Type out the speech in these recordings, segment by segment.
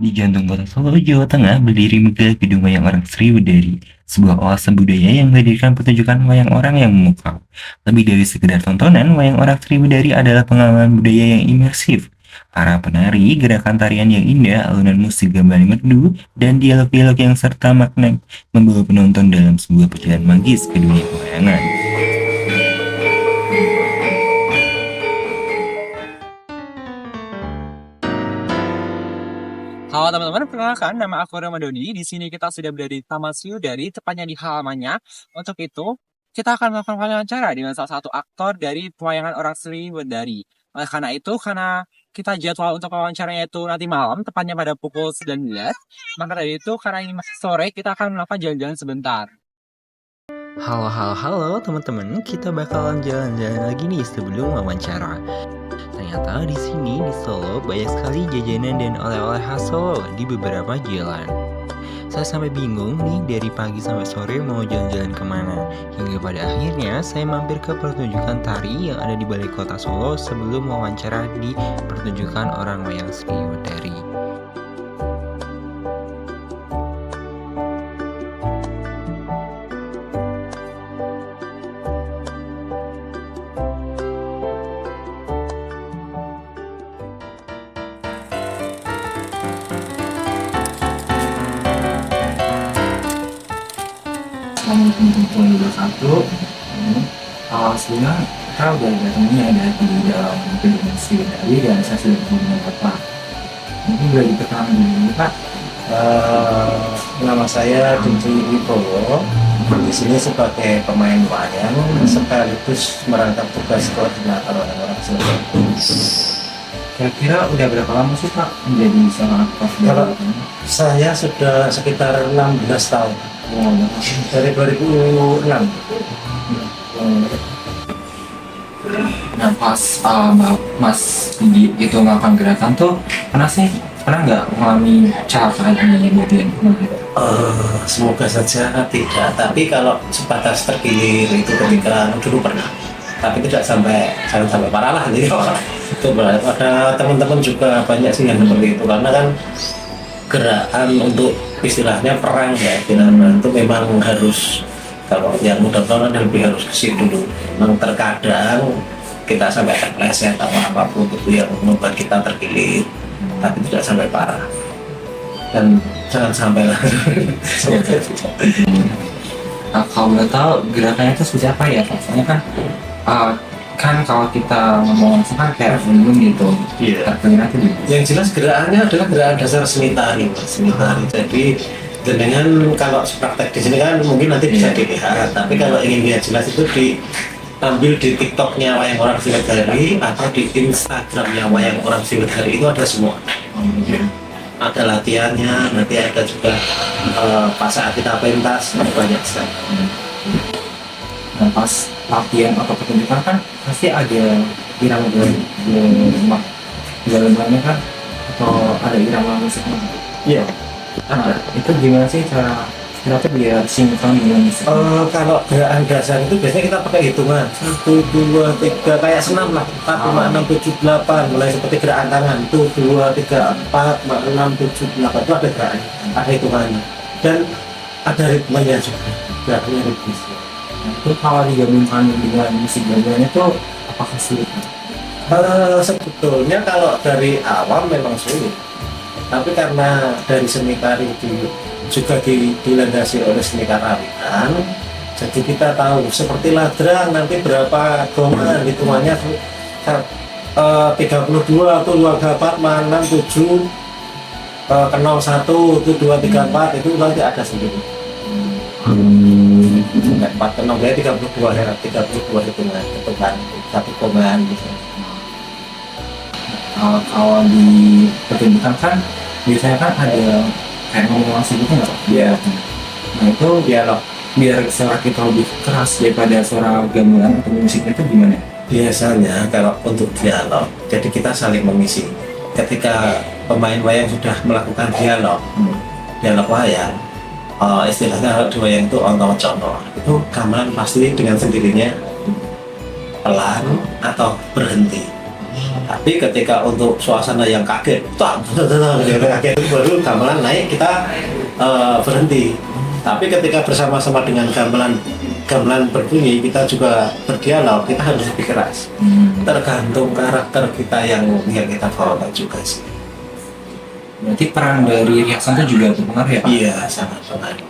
Di jantung kota Solo, Jawa Tengah, berdiri megah gedung wayang orang Sriwedari, sebuah oase budaya yang menghadirkan pertunjukan wayang orang yang memukau. Lebih dari sekedar tontonan, wayang orang Sriwedari adalah pengalaman budaya yang imersif. Para penari, gerakan tarian yang indah, alunan musik gamelan merdu, dan dialog-dialog yang serta makna membawa penonton dalam sebuah perjalanan magis ke dunia pewayangan. Halo teman-teman, perkenalkan nama aku Ramadoni. Di sini kita sudah berada di Taman Sriwedari, tepatnya di halamannya. Untuk itu, kita akan melakukan wawancara dengan salah satu aktor dari pewayangan orang Sriwedari. Oleh karena itu, karena kita jadwal untuk wawancaranya itu nanti malam, tepatnya pada pukul 19, maka dari itu, karena ini masih sore, kita akan melakukan jalan-jalan sebentar. Halo teman-teman, kita bakalan jalan-jalan lagi nih sebelum wawancara. Ternyata di sini di Solo banyak sekali jajanan dan oleh-oleh khas Solo di beberapa jalan. Saya sampai bingung nih dari pagi sampai sore mau jalan-jalan kemana. Hingga pada akhirnya saya mampir ke pertunjukan tari yang ada di balai kota Solo sebelum wawancara di pertunjukan orang wayang Sriwedari. Untuk 2021 sebenarnya kita udah datangnya ada di dalam gedung Sriwedari dan saya sudah bertemu dengan Bapak. Mungkin boleh diperkenalkan dulu Pak. Nama saya Dinci Wibowo. Di sini sebagai pemain wayang sekaligus merangkap tugas koordinator orang-orang Sriwedari. Kira-kira udah berapa lama sih Pak menjadi seorang aktor? Kalau saya sudah sekitar 16 tahun. Dari 2006. Nah pas Mas itu melakukan gerakan tuh pernah nggak mengalami kecelakaan di bagian kemarin? Semoga saja tidak. Tapi kalau sebatas terkilir itu ketika dulu pernah. Tapi tidak sampai parah lah. Jadi itu ada teman-teman juga banyak sih yang seperti itu karena kan gerakan untuk istilahnya perang ya, itu memang harus, kalau yang mudah kan lebih harus ke situ dulu. Memang terkadang kita sampai terpleset atau apapun itu yang membuat kita terkilir, tapi tidak sampai parah dan jangan sampai lah. Kalau boleh tahu gerakannya itu seperti apa ya Pak? Soalnya kan kalau kita ngomong kan kayak film gitu. Iya. Gerakannya itu gimana? Yang jelas gerakannya adalah gerakan dasar seni tari, Mas. Seni tari. Jadi dengan kalau praktek di sini kan mungkin nanti bisa dilihat, tapi kalau ingin lihat jelas itu diambil di TikToknya Wayang Orang Sriwedari atau di Instagramnya Wayang Orang Sriwedari, itu ada semua. Ada latihannya, nanti ada juga pas saat kita pentas, banyak sekali. Nah pas latihan atau pertunjukan kan pasti ada irama dalamnya kan, atau ada irama musiknya. Iya. Nah itu gimana sih cara biar sinkron dengan musik? Kalau gerakan dasar itu biasanya kita pakai hitungan 1, 2, 3, kayak senam lah, 4, 5, 6, 7, 8, mulai seperti gerakan tangan itu 2, 3, 4, 5, 6, 7, 8, itu ada gerakan, ada hitungannya dan ada ritmenya juga, gerakannya ritmis. Nah, itu kalau digabungkan dengan musik gamelannya tuh apakah sulit? Sebetulnya kalau dari awam memang sulit, tapi karena dari seni tari juga dilandasi oleh seni karawitan, jadi kita tahu seperti ladrang nanti berapa gongan, hitungannya 32 atau 2, 4, 6, 7, kenal 1, itu 2, 3, 4, itu nanti ada sendiri. 4 kenal ya 32 ya, 32 hitungan satu gongan gitu. Kalau di pertunjukan kan biasanya kan ada kayak ngomong langsung gitu nggak? Iya. Nah itu Dialog. biar suara kita lebih keras daripada suara gamelan atau musiknya itu gimana? Biasanya kalau untuk dialog, jadi kita saling mengisi. Ketika pemain wayang sudah melakukan dialog wayang, istilahnya di wayang itu ono-cono, itu gamelan pasti dengan sendirinya pelan atau berhenti. Tapi ketika untuk suasana yang kaget, kaget itu baru gamelan naik, kita berhenti. Tapi ketika bersama-sama dengan gamelan berbunyi, kita juga berdialog, kita harus lebih keras. Tergantung karakter kita yang kita bawa juga sih. Berarti peran dari riasan itu juga berpengaruh ya Pak? Iya, sangat pengaruh.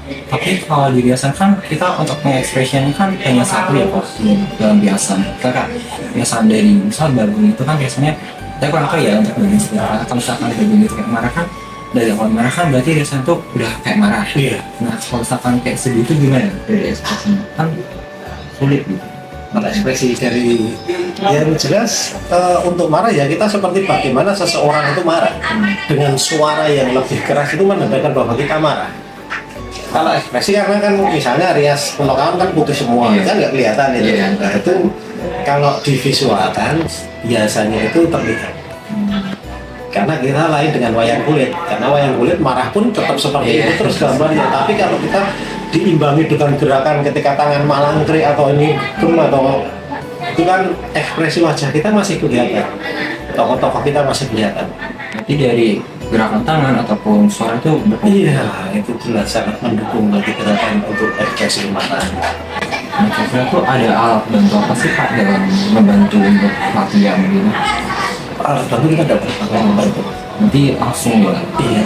Tapi kalau di riasan kan kita untuk mengekspresikan kan hanya satu ya Pak dalam riasan. Kita kan riasan dari misal babung itu kan biasanya kita kurang tahu ya untuk babung sejarah. Atau misalkan babung itu kayak marah kan dari awal marah kan berarti riasan itu udah kayak marah. Iya. Nah kalau misalkan kayak sedih itu gimana dari ekspresinya? Kan sulit gitu. Ekspresi dari yang jelas untuk marah ya kita seperti bagaimana seseorang itu marah dengan suara yang lebih keras itu menandakan bahwa kita marah. Kalau ekspresi karena kan misalnya rias pelokan kan putih semua kan nggak kelihatan itu. Nah itu kalau divisualkan biasanya itu terlihat. Karena kita lain dengan wayang kulit. Karena wayang kulit marah pun tetap seperti itu terus gambarnya. Tapi kalau kita diimbangi dengan gerakan ketika tangan malangkri atau ini atau itu kan ekspresi wajah kita masih kelihatan. Tokoh-tokoh kita masih kelihatan. Berarti dari gerakan tangan ataupun suara itu Iya, itu jelas sangat mendukung bagi gerakan untuk ekspresi mata. Nah, kira-kira tuh ada alat bantu apa sih Pak dalam membantu untuk latihan gitu? Alat bantu kita dapat membantu. Nanti langsung ya. Iya.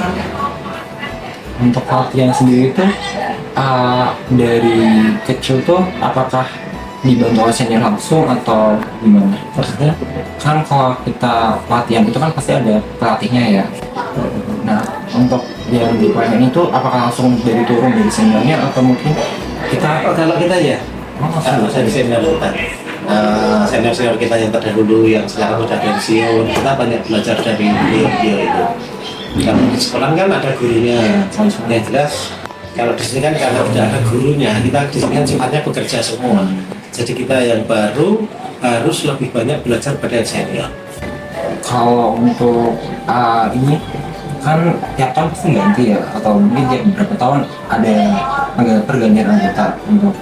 Untuk latihan sendiri tuh dari kecil tuh apakah dibantu oleh senior langsung atau gimana? Maksudnya kan kalau kita latihan itu kan pasti ada pelatihnya ya. Nah untuk yang di poin itu apakah langsung dari turun dari seniornya atau mungkin kita Kalau kita ya, langsung saya di senior kita. Senior kita yang terdahulu yang sekarang sudah pensiun, kita banyak belajar dari beliau itu. Kalau di sekolah kan ada gurunya, yang jelas. Kalau di sini kan karena sudah ada gurunya, kita di sini kan sifatnya bekerja semua. Jadi kita yang baru harus lebih banyak belajar pada yang senior. kalau untuk ini kan tiap tahun pasti ganti ya atau mungkin tiap beberapa tahun ada pergantian anggota untuk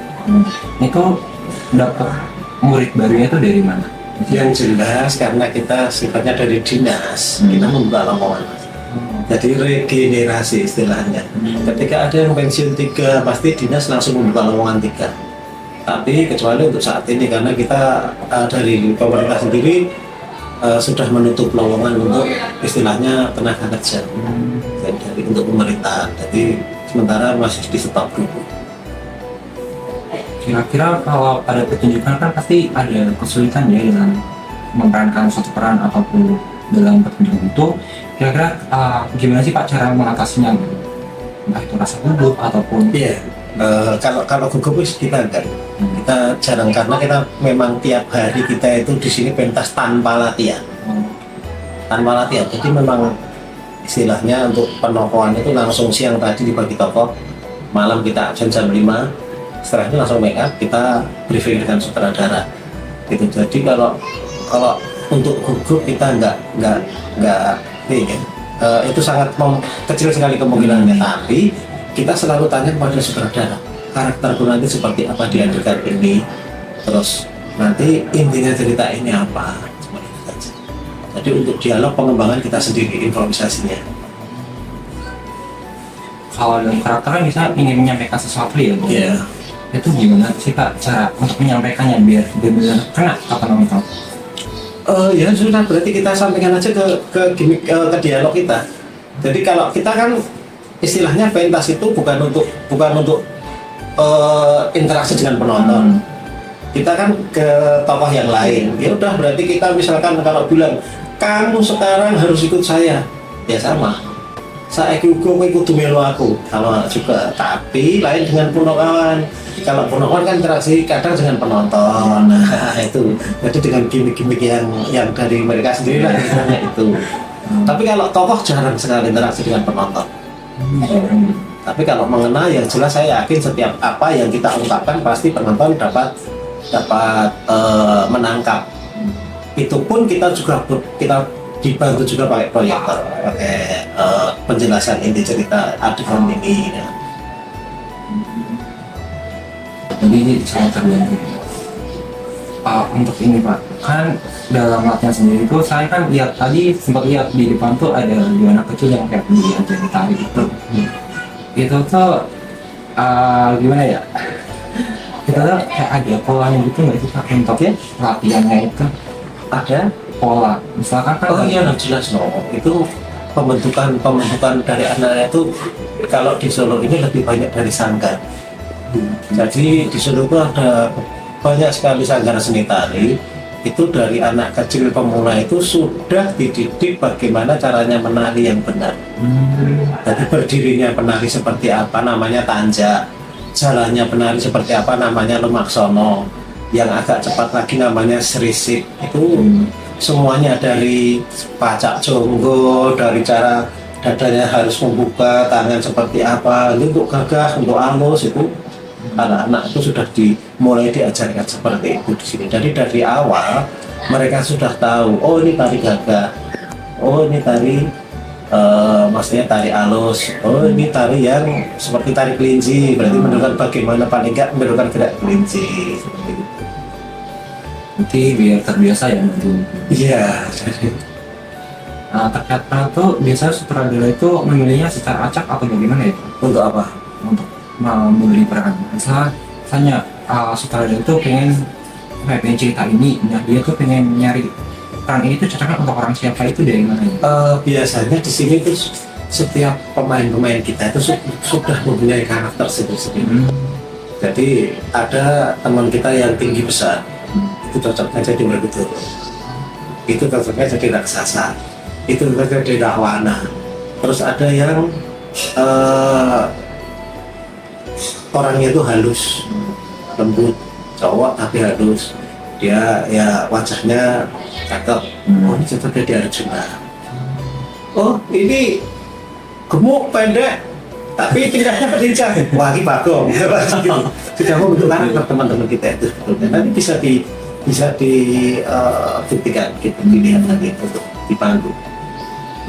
itu dapat murid barunya itu dari mana? Yang jelas karena kita sifatnya dari dinas, kita membuka lowongan. Jadi regenerasi istilahnya. Ketika ada yang pensiun 3, pasti dinas langsung membuka lowongan 3. Tapi kecuali untuk saat ini karena kita dari pemerintah sendiri sudah menutup lowongan untuk istilahnya tenaga kerja dari untuk pemerintah. Jadi sementara masih di stop dulu. Kira-kira kalau ada pertunjukan kan pasti ada kesulitan ya dalam memerankan suatu peran ataupun dalam pertunjukan itu. Kira-kira gimana sih Pak cara mengatasinya? Entah itu rasa gugup ataupun Iya. Kalau gugup kita enggak. Kita jarang karena kita memang tiap hari kita itu di sini pentas tanpa latihan. Tanpa latihan. Jadi memang istilahnya untuk penokohan itu langsung siang tadi dibagi tokoh, malam kita absen jam 5. Setelah itu langsung make up, kita briefing dengan sutradara. Gitu. Jadi kalau untuk gugup kita enggak itu sangat kecil sekali kemungkinannya. Tapi kita selalu tanya kepada sutradara karakterku nanti seperti apa di adegan ini, terus nanti intinya cerita ini apa, seperti itu saja. Jadi untuk dialog pengembangan kita sendiri improvisasinya. kalau dalam karakter kan bisa ingin menyampaikan sesuatu ya Bu? Iya. Itu gimana sih Pak cara untuk menyampaikannya biar benar-benar kena ke penonton? Ya sudah, berarti kita sampaikan aja ke dialog kita. Jadi kalau kita kan istilahnya pentas itu bukan untuk interaksi dengan penonton. Kita kan ke tokoh yang lain. Ya udah, berarti kita misalkan kalau bilang kamu sekarang harus ikut saya, ya sama. Saya ikut melu aku, sama juga. Tapi lain dengan punokawan. Kalau punokawan kan interaksi kadang dengan penonton. Nah itu. Jadi dengan gimmick-gimmick yang dari mereka sendiri lah istilahnya itu. Tapi kalau tokoh jarang sekali interaksi dengan penonton. Tapi kalau mengena yang jelas saya yakin setiap apa yang kita ungkapkan pasti penonton dapat menangkap. Itu pun kita dibantu juga pakai proyektor, pakai penjelasan inti cerita adegan ini. Jadi sangat terbantu. Untuk ini Pak, kan dalam latihan sendiri itu saya kan lihat tadi sempat lihat di depan tuh ada dua anak kecil yang kayak diajarin tari gitu. Itu tuh gimana ya? Kita tuh kayak ada polanya gitu nggak sih Kak, untuk latihannya itu ada pola. Misalkan kan Oh iya, jelas loh. Itu pembentukan dari anaknya itu kalau di Solo ini lebih banyak dari sanggar. Jadi di Solo itu ada banyak sekali sanggar seni tari. Itu dari anak kecil pemula itu sudah dididik bagaimana caranya menari yang benar. Jadi berdirinya penari seperti apa namanya tanjak, jalannya penari seperti apa namanya lumaksono, yang agak cepat lagi namanya serisik. Itu semuanya dari pacak jonggo, dari cara dadanya harus membuka, tangan seperti apa, itu untuk gagah, untuk halus itu anak-anak itu sudah mulai diajarkan seperti itu di sini. Jadi dari awal mereka sudah tahu, oh ini tari gagah, oh ini tari maksudnya tari halus, oh ini tari yang seperti tari kelinci, berarti menunjukkan bagaimana paling enggak menunjukkan gerak kelinci seperti itu. nanti biar terbiasa ya nanti. Iya. Nah, terkait itu biasanya sutradara itu memilihnya secara acak atau bagaimana ya? Untuk apa? Untuk membeli peran. Misalnya sutradara itu pengen cerita ini, nah dia tuh pengen nyari peran ini tuh cocoknya untuk orang siapa, itu dari mana ya? Biasanya di sini tuh setiap pemain-pemain kita itu sudah mempunyai karakter sendiri-sendiri. Jadi ada teman kita yang tinggi besar, itu cocoknya jadi Werkudara, itu cocoknya jadi raksasa, itu cocoknya jadi Rahwana. Terus ada yang orangnya itu halus, lembut, cowok tapi halus, dia ya wajahnya cakep, oh ini cocok jadi Arjuna. Oh ini gemuk pendek tapi tingkahnya lincah, wah ini bagong. Sudah membentuk karakter teman-teman kita itu sebetulnya. Nanti bisa dibuktikan, kita dilihat nanti untuk di panggung.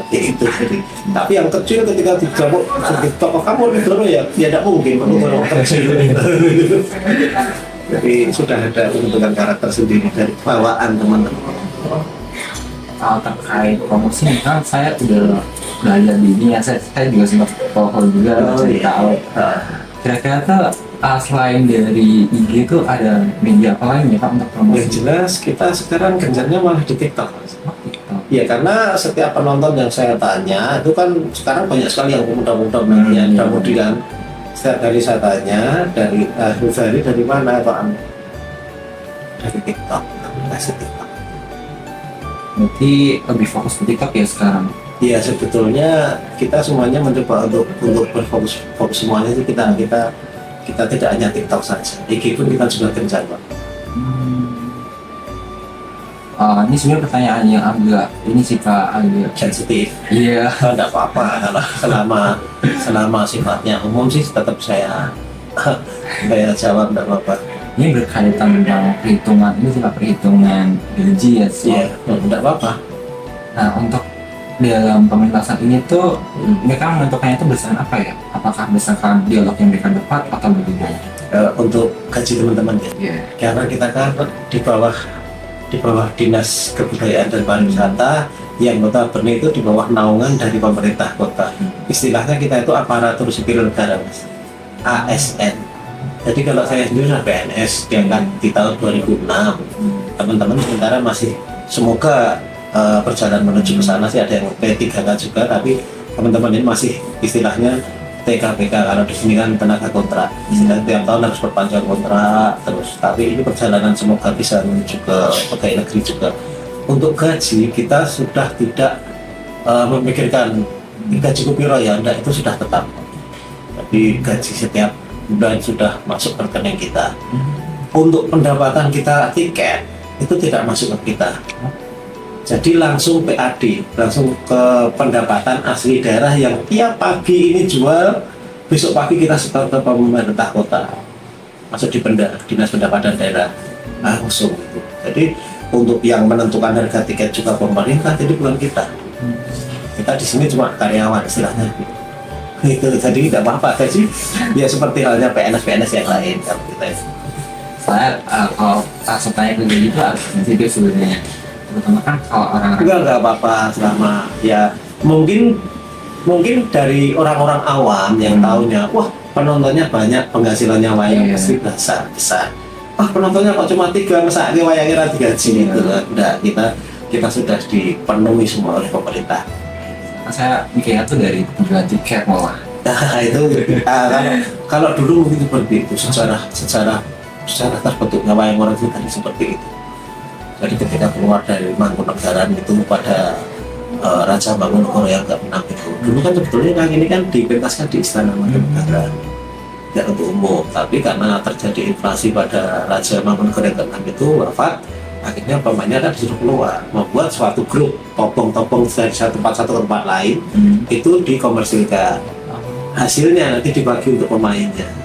Seperti itu. Tapi yang kecil ketika digabung seperti tokoh kamu dulu ya tidak mungkin kalau kecil. Jadi sudah ada pembentukan karakter sendiri dari bawaan teman-teman. Terkait promosi kan saya udah lihat di ini ya, saya juga sempat follow juga cerita awal. Kira-kira tuh selain dari IG itu ada media apa lain ya Pak untuk promosi? Yang jelas kita sekarang gencarnya malah di TikTok. Ya karena setiap penonton yang saya tanya itu kan sekarang banyak sekali yang muda-muda yang kemudian setiap kali saya tanya dari mana Pak? Dari TikTok, aplikasi TikTok. Berarti lebih fokus ke TikTok ya sekarang? Ya sebetulnya kita semuanya mencoba untuk berfokus semuanya itu kita tidak hanya TikTok saja, IG pun kita juga gencar Pak. Ini sebenarnya pertanyaan yang agak ini sih Pak, agak Sensitif. iya. Tidak apa-apa kalau selama sifatnya umum sih tetap saya jawab tidak apa-apa. Ini berkaitan tentang perhitungan, ini juga perhitungan gaji ya Iya, tidak apa-apa. Nah untuk dalam pementasan ini tuh mereka menentukannya itu berdasarkan apa ya? Apakah berdasarkan dialog yang mereka dapat atau bagaimana? Untuk gaji teman-teman ya. Iya. Karena kita kan di bawah Dinas Kebudayaan dan Pariwisata yang notabene itu di bawah naungan dari pemerintah kota. Istilahnya kita itu aparatur sipil negara, Mas. ASN. Jadi kalau saya sendiri sudah PNS diangkat di tahun 2006. Teman-teman sementara masih semoga perjalanan menuju ke sana sih, ada yang P3K juga, tapi teman-teman ini masih istilahnya TKPK, kalau di sini kan tenaga kontrak. Istilahnya tiap tahun harus perpanjang kontrak terus. Tapi ini perjalanan semoga bisa menuju ke pegawai negeri juga. Untuk gaji kita sudah tidak memikirkan gaji kupiro ya, enggak, itu sudah tetap. Tapi gaji setiap bulan sudah masuk ke rekening kita. Untuk pendapatan kita tiket itu tidak masuk ke kita. Jadi langsung PAD, langsung ke pendapatan asli daerah yang tiap pagi ini jual, besok pagi kita setor ke pemerintah kota, masuk di Dinas Pendapatan Daerah langsung. Jadi untuk yang menentukan harga tiket juga pemerintah, jadi bukan kita. Kita di sini cuma karyawan istilahnya. Itu jadi tidak apa-apa sih. Ya seperti halnya PNS yang lain kalau kita. Kalau saya kerja itu harus sensitif sebenarnya, terutama kan kalau orang-orang Enggak apa-apa selama ya mungkin dari orang-orang awam yang taunya, wah penontonnya banyak, penghasilannya wayang Iya. pasti besar. Wah penontonnya kok cuma 3, masa ini wayangnya ra digaji gitu kan. Enggak, kita sudah dipenuhi semua oleh pemerintah. saya mikirnya tuh dari penjualan tiket malah. Nah itu kalau dulu mungkin seperti itu secara terbentuknya wayang orang itu tadi seperti itu. Jadi ketika keluar dari Mangkunegaran itu pada Raja Mangkunegara yang nggak menang itu. Dulu kan sebetulnya yang ini kan dipentaskan di Istana Mangkunegaran, tidak untuk umum. Tapi karena terjadi inflasi pada Raja Mangkunegara yang ke-6 itu wafat, akhirnya pemainnya kan disuruh keluar, membuat suatu grup topong-topong dari satu tempat lain itu dikomersilkan. Hasilnya nanti dibagi untuk pemainnya.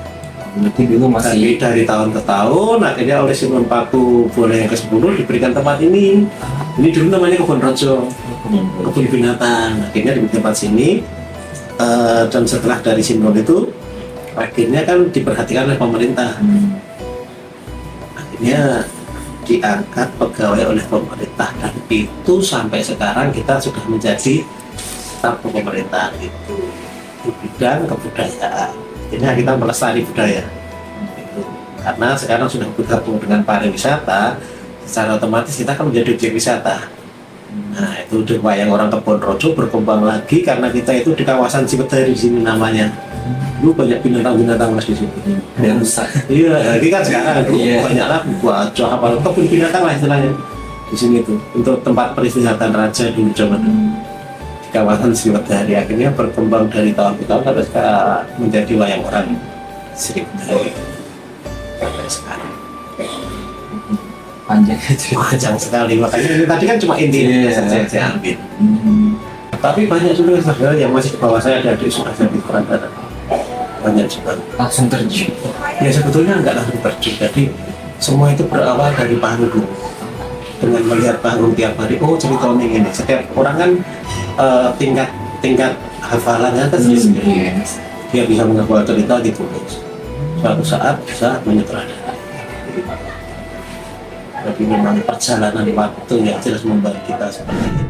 Berarti dulu masih Tapi dari tahun ke tahun akhirnya oleh Simon Paku Boleh yang ke-10 diberikan tempat ini. Ini dulu namanya Kebun Rojo, kebun binatang. Akhirnya di tempat sini dan setelah dari Simon itu akhirnya kan diperhatikan oleh pemerintah. Akhirnya diangkat pegawai oleh pemerintah dan itu sampai sekarang kita sudah menjadi staf pemerintahan itu di bidang kebudayaan. Jadi kita melestari budaya itu. Karena sekarang sudah bergabung dengan pariwisata, secara otomatis kita kan menjadi objek wisata. Nah itu di wayang orang Kebon Rojo berkembang lagi karena kita itu di kawasan Ciwidey di sini namanya. Dulu banyak binatang-binatang mas di sini. yang besar. Iya, ini kan sekarang dulu Iya. banyak lah gajah apa kebun binatang lah istilahnya di sini tuh untuk tempat peristirahatan raja dulu zaman dulu. Di kawasan Ciwidey akhirnya berkembang dari tahun ke tahun sampai sekarang menjadi wayang orang Ciwidey sampai sekarang. Panjang cerita. Panjang sekali, makanya ini tadi kan cuma intinya saja yang saya ambil. Tapi banyak juga saudara yang masih di bawah saya, ada adik sudah jadi perantara. Banyak juga. Langsung terjun. Ya sebetulnya enggak langsung terjun, jadi semua itu berawal dari panggung. Dengan melihat panggung tiap hari, oh cerita ini. Setiap orang kan tingkat hafalannya kan sendiri. Dia bisa menghafal cerita ditulis. Suatu saat bisa menyutradarai. Tapi memang perjalanan waktu yang jelas membuat kita seperti ini.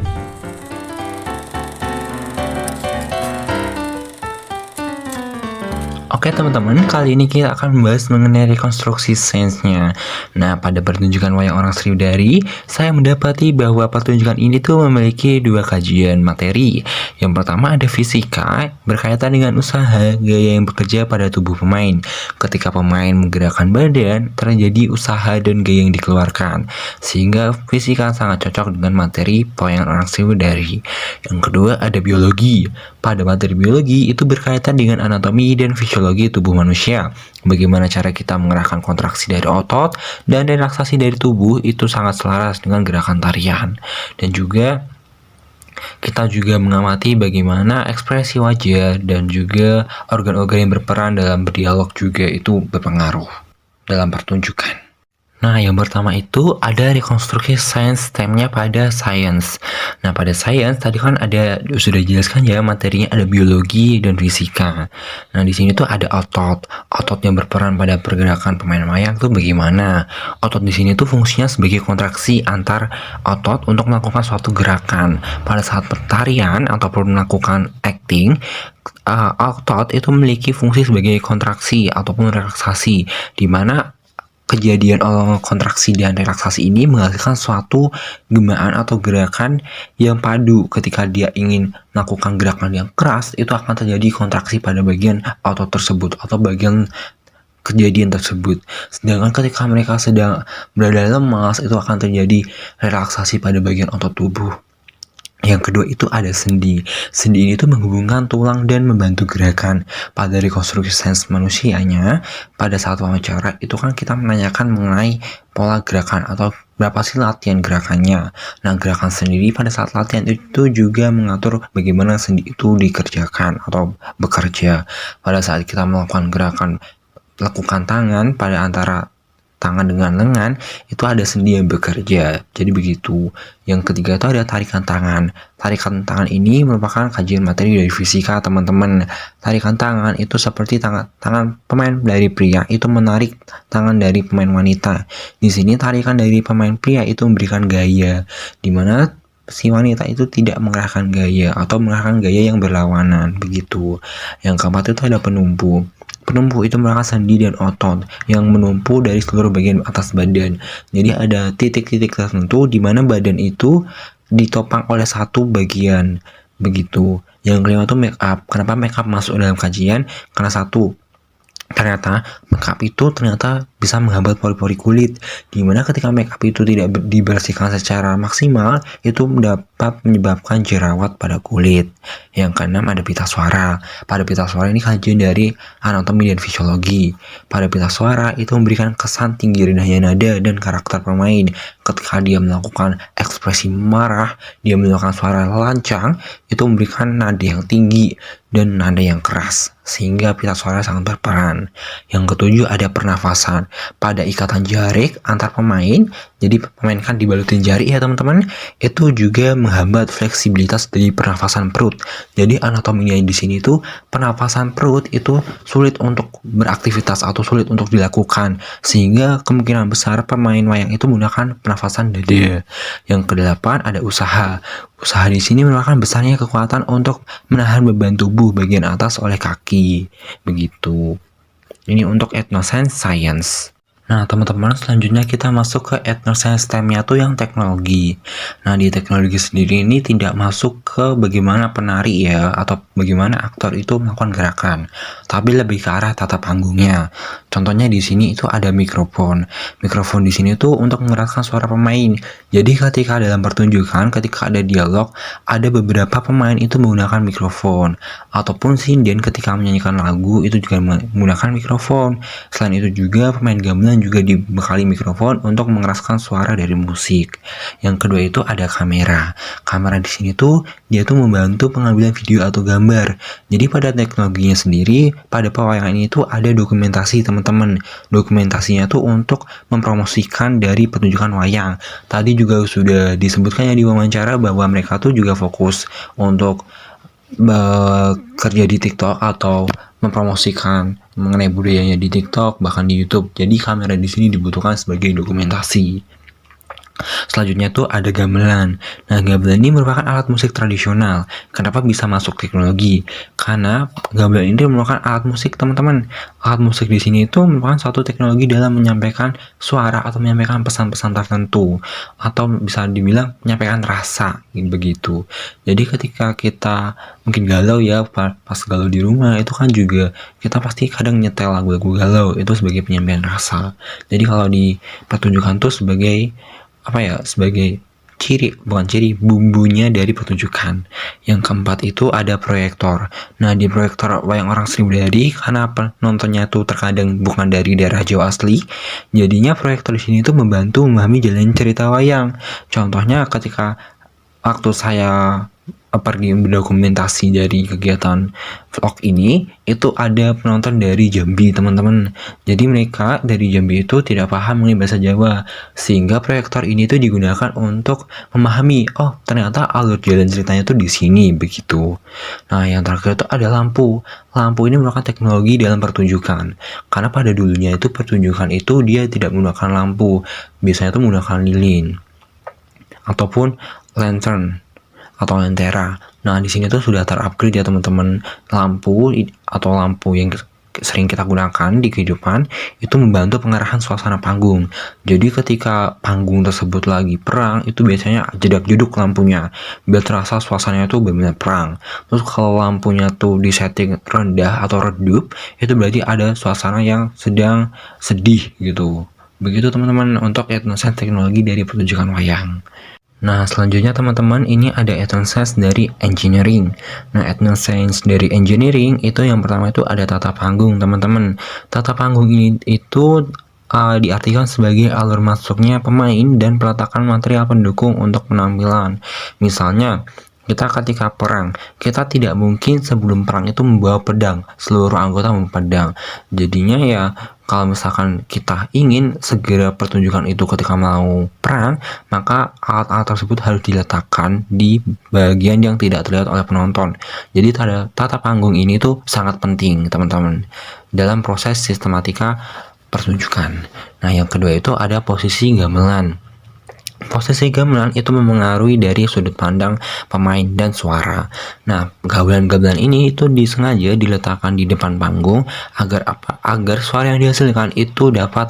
Oke teman-teman, kali ini kita akan membahas mengenai rekonstruksi sainsnya. Nah, pada pertunjukan wayang orang Sriwedari, saya mendapati bahwa pertunjukan ini tuh memiliki dua kajian materi. Yang pertama ada fisika, berkaitan dengan usaha gaya yang bekerja pada tubuh pemain. Ketika pemain menggerakkan badan, terjadi usaha dan gaya yang dikeluarkan, sehingga fisika sangat cocok dengan materi wayang orang Sriwedari. Yang kedua ada biologi. Pada materi biologi itu berkaitan dengan anatomi dan fisiologi tubuh manusia. Bagaimana cara kita mengerahkan kontraksi dari otot dan relaksasi dari tubuh itu sangat selaras dengan gerakan tarian. Dan juga kita juga mengamati bagaimana ekspresi wajah dan juga organ-organ yang berperan dalam berdialog juga itu berpengaruh dalam pertunjukan. Nah, yang pertama itu ada rekonstruksi sains, temanya pada sains. Nah, pada sains tadi kan ada sudah dijelaskan ya materinya ada biologi dan fisika. Nah, di sini tuh ada otot. Otot yang berperan pada pergerakan pemain wayang tuh bagaimana? Otot di sini tuh fungsinya sebagai kontraksi antar otot untuk melakukan suatu gerakan. Pada saat tarian ataupun melakukan acting, otot itu memiliki fungsi sebagai kontraksi ataupun relaksasi, di mana kejadian kontraksi dan relaksasi ini menghasilkan suatu gemaan atau gerakan yang padu. Ketika dia ingin melakukan gerakan yang keras, itu akan terjadi kontraksi pada bagian otot tersebut atau bagian kejadian tersebut. Sedangkan ketika mereka sedang berada lemas, itu akan terjadi relaksasi pada bagian otot tubuh. Yang kedua itu ada sendi. Sendi ini tuh menghubungkan tulang dan membantu gerakan. Pada rekonstruksi sains manusianya, pada saat wawancara itu kan kita menanyakan mengenai pola gerakan atau berapa sih latihan gerakannya. Nah, gerakan sendiri pada saat latihan itu juga mengatur bagaimana sendi itu dikerjakan atau bekerja. Pada saat kita melakukan gerakan lakukan tangan pada antara tangan dengan lengan, itu ada sendi yang bekerja. Jadi begitu. Yang ketiga itu ada tarikan tangan. Tarikan tangan ini merupakan kajian materi dari fisika, teman-teman. Tarikan tangan itu seperti tangan pemain dari pria itu menarik tangan dari pemain wanita. Di sini tarikan dari pemain pria itu memberikan gaya, di mana si wanita itu tidak mengerahkan gaya atau mengerahkan gaya yang berlawanan, begitu. Yang keempat itu ada penumpu. Penumpu itu merupakan sendi dan otot yang menumpu dari seluruh bagian atas badan. Jadi ada titik-titik tertentu di mana badan itu ditopang oleh satu bagian, begitu. Yang kelima itu make up. Kenapa make up masuk dalam kajian? Karena satu, ternyata makeup itu ternyata bisa menghambat pori-pori kulit, dimana ketika makeup itu tidak dibersihkan secara maksimal itu dapat menyebabkan jerawat pada kulit. Yang keenam ada pita suara. Pada pita suara ini kajian dari anatomi dan fisiologi. Pada pita suara itu memberikan kesan tinggi rendahnya nada dan karakter pemain. Ketika dia melakukan ekspresi marah, dia melakukan suara lancang, itu memberikan nada yang tinggi dan nada yang keras, sehingga pita suara sangat berperan. Yang ketujuh ada pernafasan. Pada ikatan jarik antar pemain, jadi pemain kan dibalutin jari ya teman-teman, itu juga menghambat fleksibilitas dari pernafasan perut. Jadi anatominya di sini tuh pernafasan perut itu sulit untuk beraktivitas atau sulit untuk dilakukan, sehingga kemungkinan besar pemain wayang itu menggunakan pernafasan dada. Yang kedelapan ada usaha. Usaha di sini merupakan besarnya kekuatan untuk menahan beban tubuh bagian atas oleh kaki, begitu. Ini untuk ethnoscience. Nah, teman-teman, selanjutnya kita masuk ke ethnoscience STEM-nya tuh yang teknologi. Nah, di teknologi sendiri ini tidak masuk ke bagaimana penari ya, atau bagaimana aktor itu melakukan gerakan, tapi lebih ke arah tata panggungnya. Contohnya di sini itu ada mikrofon. Mikrofon di sini tuh untuk mengeratkan suara pemain. Jadi ketika dalam pertunjukan, ketika ada dialog, ada beberapa pemain itu menggunakan mikrofon. Ataupun sinden ketika menyanyikan lagu itu juga menggunakan mikrofon. Selain itu juga pemain gamelan juga dibekali mikrofon untuk mengeraskan suara dari musik. Yang kedua itu ada kamera. Kamera di sini tuh dia tuh membantu pengambilan video atau gambar. Jadi pada teknologinya sendiri, pada pewayangan ini tuh ada dokumentasi teman-teman. Dokumentasinya tuh untuk mempromosikan dari pertunjukan wayang. Tadi juga sudah disebutkan ya di wawancara bahwa mereka tuh juga fokus untuk bekerja di TikTok atau mempromosikan mengenai budayanya di TikTok, bahkan di YouTube. Jadi kamera di sini dibutuhkan sebagai dokumentasi. Selanjutnya tuh ada gamelan. Nah, gamelan ini merupakan alat musik tradisional. Kenapa bisa masuk teknologi? Karena gamelan ini merupakan alat musik, teman-teman. Alat musik di sini itu merupakan suatu teknologi dalam menyampaikan suara atau menyampaikan pesan-pesan tertentu, atau bisa dibilang menyampaikan rasa, begitu. Jadi ketika kita mungkin galau ya, pas galau di rumah itu kan juga kita pasti kadang nyetel lagu-lagu galau, itu sebagai penyampaian rasa. Jadi kalau di pertunjukan tuh sebagai sebagai bumbunya dari pertunjukan. Yang keempat itu ada proyektor. Nah, di proyektor wayang orang Sri Widari, karena penontonnya tuh terkadang bukan dari daerah Jawa asli, jadinya proyektor di sini tuh membantu memahami jalan cerita wayang. Contohnya ketika waktu saya pergi berdokumentasi dari kegiatan vlog ini, itu ada penonton dari Jambi, teman-teman. Jadi mereka dari Jambi itu tidak paham mengenai bahasa Jawa, sehingga proyektor ini tuh digunakan untuk memahami, oh ternyata alur jalan ceritanya tuh di sini, begitu. Nah, yang terakhir itu ada lampu. Lampu ini merupakan teknologi dalam pertunjukan, karena pada dulunya itu pertunjukan itu dia tidak menggunakan lampu, biasanya itu menggunakan lilin ataupun lantern atau lentera. Nah, di sini tuh sudah terupgrade ya teman-teman. Lampu atau lampu yang sering kita gunakan di kehidupan itu membantu pengarahan suasana panggung. Jadi ketika panggung tersebut lagi perang, itu biasanya jedak-jeduk lampunya biar terasa suasananya tuh benar-benar perang. Terus kalau lampunya tuh disetting rendah atau redup, itu berarti ada suasana yang sedang sedih gitu. Begitu teman-teman untuk ethnoscience teknologi dari pertunjukan wayang. Nah, selanjutnya teman-teman, ini ada ethnoscience dari engineering. Nah, ethnoscience dari engineering itu yang pertama itu ada tata panggung, teman-teman. Tata panggung ini itu diartikan sebagai alur masuknya pemain dan peletakan material pendukung untuk penampilan. Misalnya, kita ketika perang, kita tidak mungkin sebelum perang itu membawa pedang, seluruh anggota membawa pedang. Jadinya ya kalau misalkan kita ingin segera pertunjukan itu ketika mau peran, maka alat-alat tersebut harus diletakkan di bagian yang tidak terlihat oleh penonton. Jadi tata panggung ini tuh sangat penting teman-teman dalam proses sistematika pertunjukan. Nah, yang kedua itu ada posisi gamelan. Posisi gamelan itu memengaruhi dari sudut pandang pemain dan suara. Nah, gamelan-gamelan ini itu disengaja diletakkan di depan panggung agar apa? Agar suara yang dihasilkan itu dapat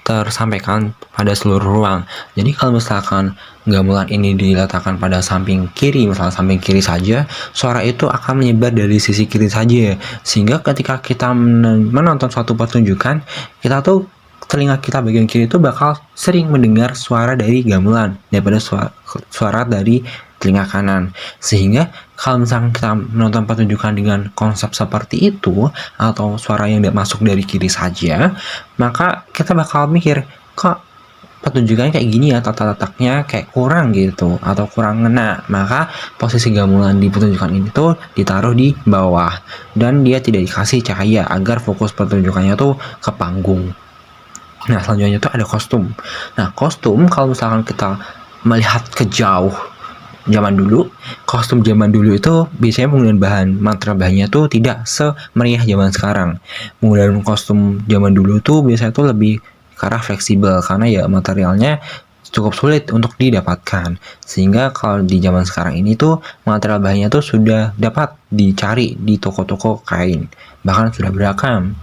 tersampaikan pada seluruh ruang. Jadi kalau misalkan gamelan ini diletakkan pada samping kiri, misalnya samping kiri saja, suara itu akan menyebar dari sisi kiri saja. Sehingga ketika kita menonton suatu pertunjukan, kita tuh telinga kita bagian kiri itu bakal sering mendengar suara dari gamelan daripada suara dari telinga kanan. Sehingga kalau misalkan kita menonton pertunjukan dengan konsep seperti itu atau suara yang tidak masuk dari kiri saja, maka kita bakal mikir, kok pertunjukannya kayak gini ya, tata letaknya kayak kurang gitu atau kurang ngena. Maka posisi gamelan di pertunjukan ini tuh ditaruh di bawah dan dia tidak dikasih cahaya agar fokus pertunjukannya tuh ke panggung. Nah, selanjutnya itu ada kostum. Nah, kostum kalau misalkan kita melihat ke jauh zaman dulu, kostum zaman dulu itu biasanya penggunaan material bahannya tuh tidak semeriah zaman sekarang. Penggunaan kostum zaman dulu tuh biasanya tuh lebih ke arah fleksibel karena ya materialnya cukup sulit untuk didapatkan. Sehingga kalau di zaman sekarang ini tuh material bahannya tuh sudah dapat dicari di toko-toko kain, bahkan sudah beragam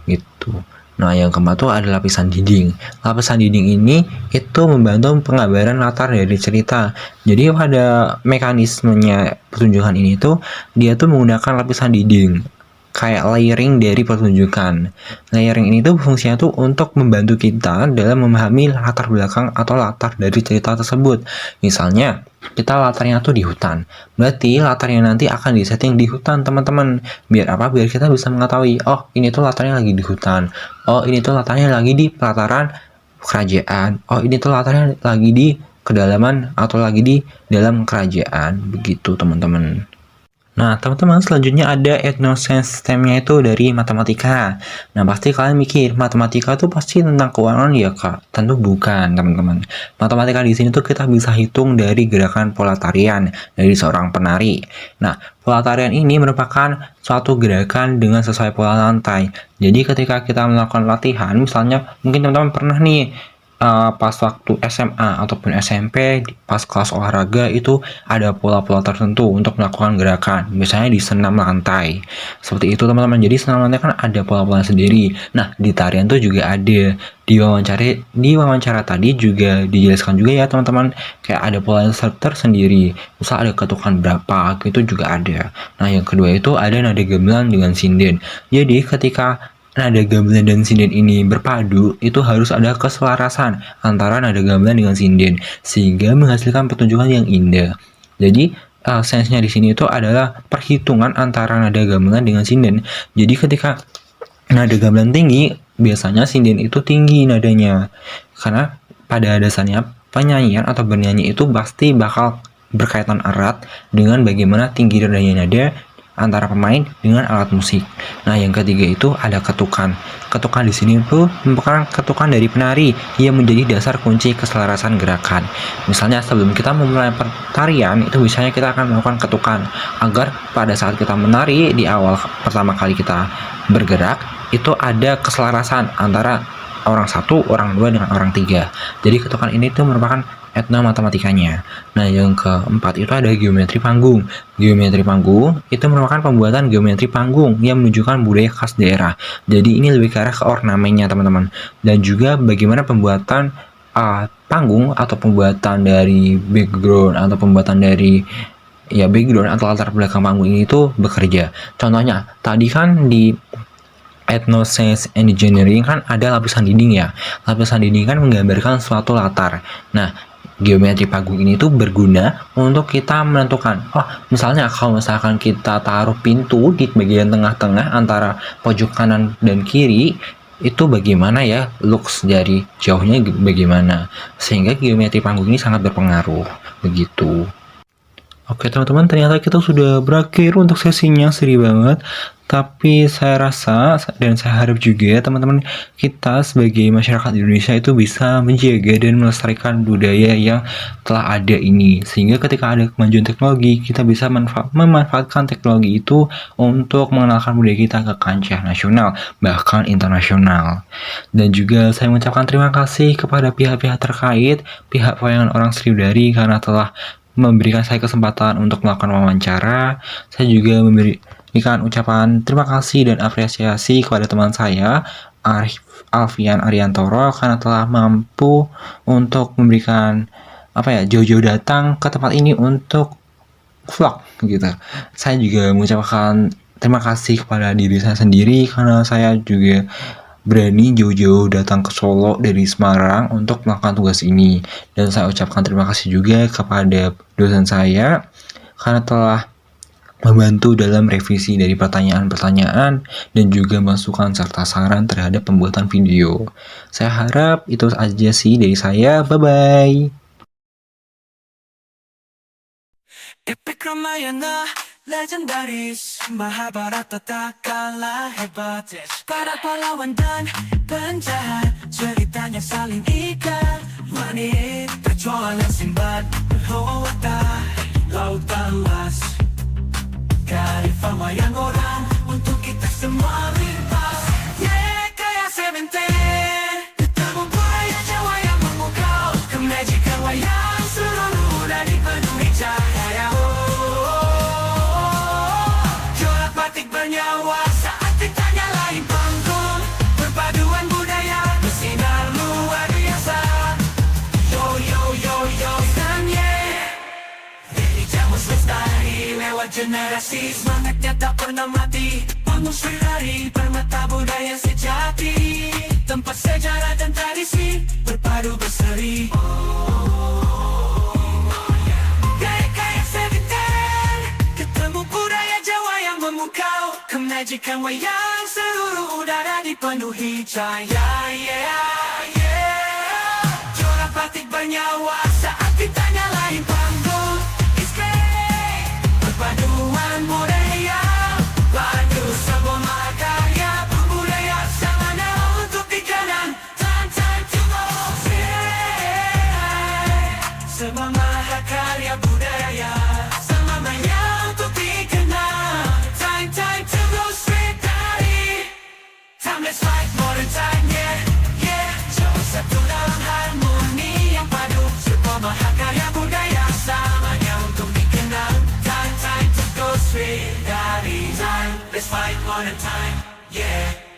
gitu. Nah, yang keempat tuh ada lapisan dinding. Lapisan dinding ini itu membantu penggambaran latar dari cerita. Jadi pada mekanismenya pertunjukan ini tuh dia tuh menggunakan lapisan dinding kayak layering dari pertunjukan. Layering ini tuh fungsinya tuh untuk membantu kita dalam memahami latar belakang atau latar dari cerita tersebut. Misalnya kita latarnya tuh di hutan, berarti latarnya nanti akan disetting di hutan teman-teman. Biar apa? Biar kita bisa mengetahui, oh ini tuh latarnya lagi di hutan, oh ini tuh latarnya lagi di pelataran kerajaan, oh ini tuh latarnya lagi di kedalaman atau lagi di dalam kerajaan, begitu teman-teman. Nah, teman-teman, selanjutnya ada etnosistemnya itu dari matematika. Nah, pasti kalian mikir, matematika itu pasti tentang keuangan ya, Kak? Tentu bukan, teman-teman. Matematika di sini tuh kita bisa hitung dari gerakan pola tarian dari seorang penari. Nah, pola tarian ini merupakan suatu gerakan dengan sesuai pola lantai. Jadi, ketika kita melakukan latihan, misalnya mungkin teman-teman pernah nih pas waktu SMA ataupun SMP pas kelas olahraga itu ada pola-pola tertentu untuk melakukan gerakan, misalnya di senam lantai seperti itu teman-teman. Jadi senam lantai kan ada pola-pola sendiri. Nah, di tarian tuh juga ada. Di wawancara tadi juga dijelaskan juga ya teman-teman, kayak ada pola tersendiri, misal ada ketukan berapa gitu juga ada. Nah, yang kedua itu ada nada gamelan dengan sinden. Jadi ketika nada gamelan dan sinden ini berpadu, itu harus ada keselarasan antara nada gamelan dengan sinden sehingga menghasilkan pertunjukan yang indah. Jadi sensenya di sini itu adalah perhitungan antara nada gamelan dengan sinden. Jadi ketika nada gamelan tinggi, biasanya sinden itu tinggi nadanya. Karena pada dasarnya penyanyian atau bernyanyi itu pasti bakal berkaitan erat dengan bagaimana tinggi rendahnya nada antara pemain dengan alat musik. Nah, yang ketiga itu ada ketukan. Ketukan di sini tuh merupakan ketukan dari penari yang menjadi dasar kunci keselarasan gerakan. Misalnya sebelum kita memulai tarian itu biasanya kita akan melakukan ketukan agar pada saat kita menari di awal pertama kali kita bergerak itu ada keselarasan antara orang satu, orang dua dengan orang tiga. Jadi ketukan ini tuh merupakan etnomatematikanya. Nah, yang keempat itu ada geometri panggung. Geometri panggung itu merupakan pembuatan geometri panggung yang menunjukkan budaya khas daerah. Jadi ini lebih ke arah ke ornamennya teman-teman. Dan juga bagaimana pembuatan panggung atau pembuatan dari background atau pembuatan dari background atau latar belakang panggung ini itu bekerja. Contohnya tadi kan di Ethnoscience Engineering kan ada lapisan dinding ya. Lapisan dinding kan menggambarkan suatu latar. Nah, geometri panggung ini tuh berguna untuk kita menentukan, misalnya kalau misalkan kita taruh pintu di bagian tengah-tengah antara pojok kanan dan kiri, itu bagaimana ya looks dari jauhnya bagaimana, sehingga geometri panggung ini sangat berpengaruh begitu. Oke teman-teman, ternyata kita sudah berakhir untuk sesinya, sedih banget. Tapi saya rasa dan saya harap juga teman-teman kita sebagai masyarakat Indonesia itu bisa menjaga dan melestarikan budaya yang telah ada ini. Sehingga ketika ada kemajuan teknologi, kita bisa memanfaatkan teknologi itu untuk mengenalkan budaya kita ke kancah nasional, bahkan internasional. Dan juga saya mengucapkan terima kasih kepada pihak-pihak terkait, pihak Wayangan Orang Sriwedari karena telah memberikan saya kesempatan untuk melakukan wawancara. Saya juga memberikan ucapan terima kasih dan apresiasi kepada teman saya, Alfian Ariantoro, karena telah mampu untuk memberikan jauh-jauh datang ke tempat ini untuk vlog gitu. Saya juga mengucapkan terima kasih kepada diri saya sendiri karena saya juga berani jauh-jauh datang ke Solo dari Semarang untuk melakukan tugas ini. Dan saya ucapkan terima kasih juga kepada dosen saya karena telah membantu dalam revisi dari pertanyaan-pertanyaan dan juga masukan serta saran terhadap pembuatan video. Saya harap itu aja sih dari saya. Bye-bye. Epic Ramayana, legendaris, Mahabharata tak kalah hebat. Para pahlawan dan penjahat, ceritanya saling ikat. Manik, perjuangan Sinbad, berhota, lautan luas. Kearifan wayang orang, untuk kita semua limpas. Yeah, kayak Seventeen, ketemu budaya Jawa yang memukau. Kemajikan wayang seluruh dari penuhi cahaya. Corak batik bernyawa saat kita nyalain panggung. Perpaduan budaya bersinar luar biasa. Yo yo yo yo dan yeah, dari Jamus lestari lewat generasi. Semangatnya tak pernah mati. Bangun Sriwedari, permata budaya sejati. Tempat sejarah dan tradisi berpadu berseri. Gaya-gaya Seventeen, ketemu budaya Jawa yang memukau. Kemajikan wayang seluruh udara dipenuhi cahaya. Yeah, yeah. Corak batik bernyawa saat kita nyalain panggung. It's great, perpaduan budaya. Padu sebuah mahakarya berbudaya samana untuk dikenang. Time to go straight. Sebuah mahakarya budaya samanya untuk dikenang. Time to go straight dari timeless like modern time. Yeah, yeah. Jawa satu dalam harmoni yang padu. Sebuah mahakarya budaya samanya untuk dikenang. Time to go straight dari time. Let's fight modern time. Yeah.